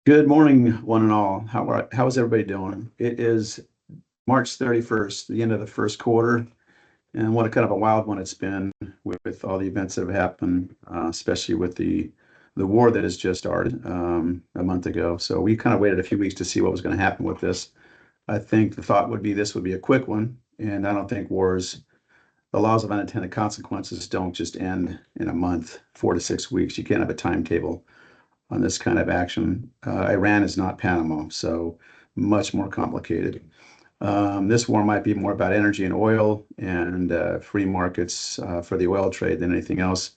Good morning, one and all. How is everybody doing? It is March 31st, the end of the first quarter, and what a kind of a wild one it's been with all the events that have happened, especially with the war that has just started a month ago. So we kind of waited a few weeks to see what was going to happen with this. I think the thought would be this would be a quick one, and I don't think the laws of unintended consequences don't just end in a month, 4 to 6 weeks. You can't have a timetable on this kind of action. Iran is not Panama, so much more complicated. This war might be more about energy and oil and free markets for the oil trade than anything else.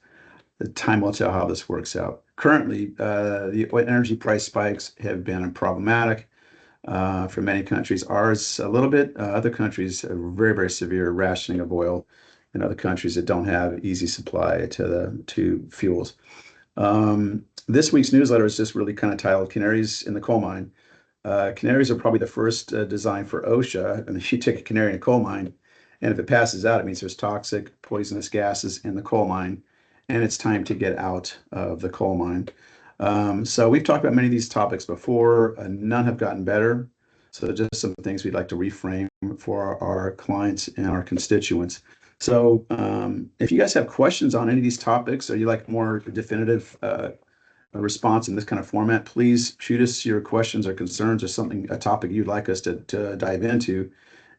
The time will tell how this works out. Currently, the energy price spikes have been problematic for many countries. Ours, a little bit. Other countries, very, very severe rationing of oil in other countries that don't have easy supply to fuels. This week's newsletter is just really kind of titled Canaries in the Coal Mine. Canaries are probably the first designed for OSHA. And if you take a canary in a coal mine, and if it passes out, it means there's toxic, poisonous gases in the coal mine, and it's time to get out of the coal mine. So we've talked about many of these topics before. None have gotten better. So just some things we'd like to reframe for our clients and our constituents. So if you guys have questions on any of these topics, or you like more definitive a response in this kind of format, please shoot us your questions or concerns or a topic you'd like us to dive into,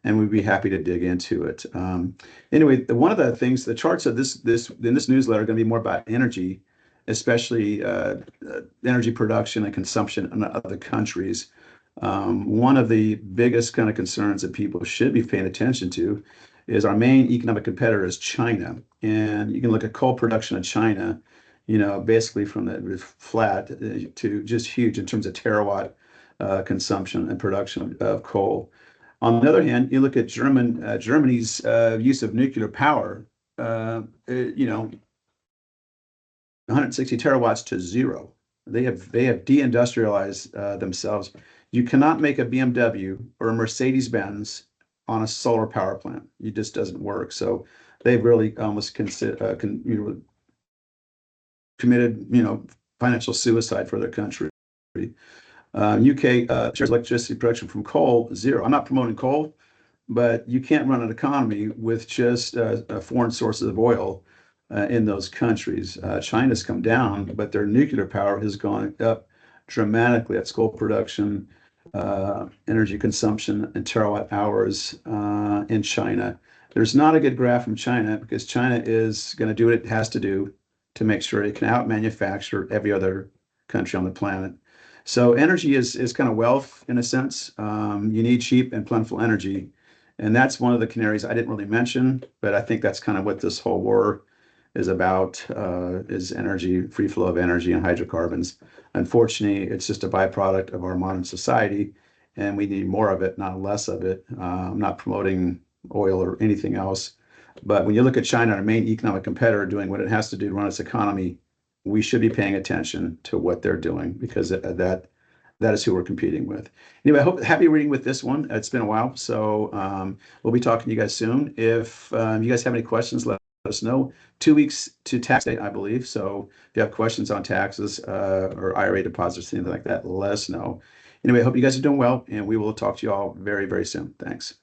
and we'd be happy to dig into it. Anyway, one of the things, the charts of this in this newsletter are going to be more about energy, especially energy production and consumption in other countries. One of the biggest kind of concerns that people should be paying attention to is our main economic competitor is China. And you can look at coal production in China, basically from the flat to just huge in terms of terawatt consumption and production of coal. On the other hand, you look at Germany's use of nuclear power, 160 terawatts to zero. They have deindustrialized themselves. You cannot make a BMW or a Mercedes-Benz on a solar power plant. It just doesn't work. So they've really almost committed, financial suicide for their country. UK shares electricity production from coal, zero. I'm not promoting coal, but you can't run an economy with just foreign sources of oil in those countries. China's come down, but their nuclear power has gone up dramatically. That's coal production, energy consumption, and terawatt hours in China. There's not a good graph from China because China is going to do what it has to do to make sure it can out-manufacture every other country on the planet. So energy is kind of wealth in a sense. You need cheap and plentiful energy. And that's one of the canaries I didn't really mention, but I think that's kind of what this whole war is about, is energy, free flow of energy and hydrocarbons. Unfortunately, it's just a byproduct of our modern society, and we need more of it, not less of it. I'm not promoting oil or anything else. But when you look at China, our main economic competitor, doing what it has to do to run its economy, we should be paying attention to what they're doing because that is who we're competing with. Anyway, I hope happy reading with this one. It's been a while, so we'll be talking to you guys soon. If you guys have any questions, let us know. 2 weeks to tax date, I believe. So if you have questions on taxes or IRA deposits, anything like that, let us know. Anyway, I hope you guys are doing well, and we will talk to you all very, very soon. Thanks.